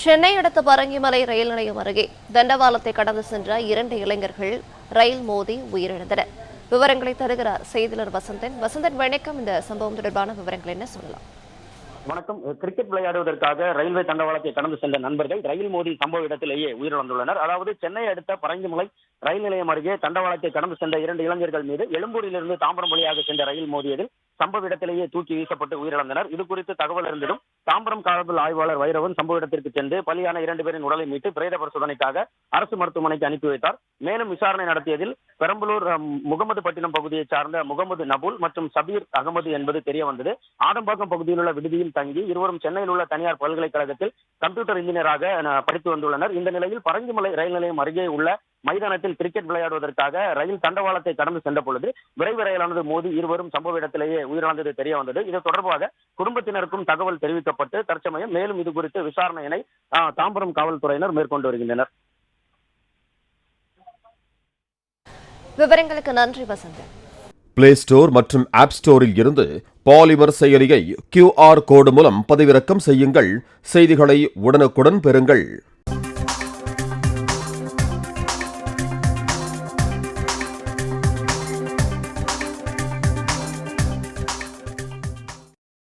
சென்னை அடுத்த பரங்கிமலை ரயில் நிலையம் அருகே தண்டவாளத்தை கடந்து சென்ற 2 இளைஞர்கள் ரயில் மோதி உயிரிழந்தனர். விவரங்களை தருகிறார் செய்தியாளர் வசந்தன். வணக்கம். இந்த சம்பவம் தொடர்பான விவரங்கள் என்ன சொல்லலாம்? வணக்கம். கிரிக்கெட் விளையாடுவதற்காக ரயில்வே தண்டவாளத்தை கடந்து சென்ற நண்பர்கள் ரயில் மோதி சம்பவ இடத்திலேயே உயிரிழந்துள்ளனர். அதாவது சென்னை அடுத்த பரங்கிமலை ரயில் நிலையம் அருகே தண்டவாளத்தை கடந்து சென்ற 2 இளைஞர்கள் மீது எழும்பூரிலிருந்து தாம்பரம் வழியாக சென்ற ரயில் மோதியதில் சம்பவ இடத்திலேயே தூக்கி வீசப்பட்டு உயிரிழந்தனர். இது குறித்து தகவல் இருந்ததும் தாம்பரம் காவல் ஆய்வாளர் வைரவன் சம்பவ இடத்திற்கு சென்று பலியான 2 பேரின் உடலை மீட்டு பிரேத பரிசோதனைக்காக அரசு மருத்துவமனைக்கு அனுப்பி வைத்தார். மேலும் விசாரணை நடத்தியதில் பெரம்பலூர் முகமதுப்பட்டினம் பகுதியைச் சார்ந்த முகமது நபுல் மற்றும் சபீர் அகமது என்பது தெரிய வந்தது. ஆதம்பாக்கம் பகுதியில் உள்ள விடுதியில் தங்கி இருவரும் சென்னையில் உள்ள தனியார் பல்கலைக்கழகத்தில் கம்ப்யூட்டர் இன்ஜினியராக படித்து வந்துள்ளனர். இந்த நிலையில் பரங்கிமலை ரயில் நிலையம் அருகே உள்ள மைதானத்தில் கிரிக்கெட் விளையாடுவதற்காக ரயில் தண்டவாளத்தை கடந்து சென்ற பொழுது விரைவு ரயிலானது மோதி இருவரும் சம்பவ இடத்திலேயே உயிரிழந்தது தெரிய வந்தது. இது தொடர்பாக குடும்பத்தினருக்கும் தகவல் தெரிவிக்கப்பட்டு தற்சமயம் மேலும் இது குறித்து விசாரணையினை தாம்பரம் காவல்துறையினர் மேற்கொண்டு வருகின்றனர். விவரங்களுக்கு நன்றி வசந்தன். பிளே ஸ்டோர் மற்றும் ஆப் ஸ்டோரில் இருந்து பாலிமர் செயலியை QR கோடு மூலம் பதிவிறக்கம் செய்யுங்கள். செய்திகளை உடனுக்குடன் பெறுங்கள்.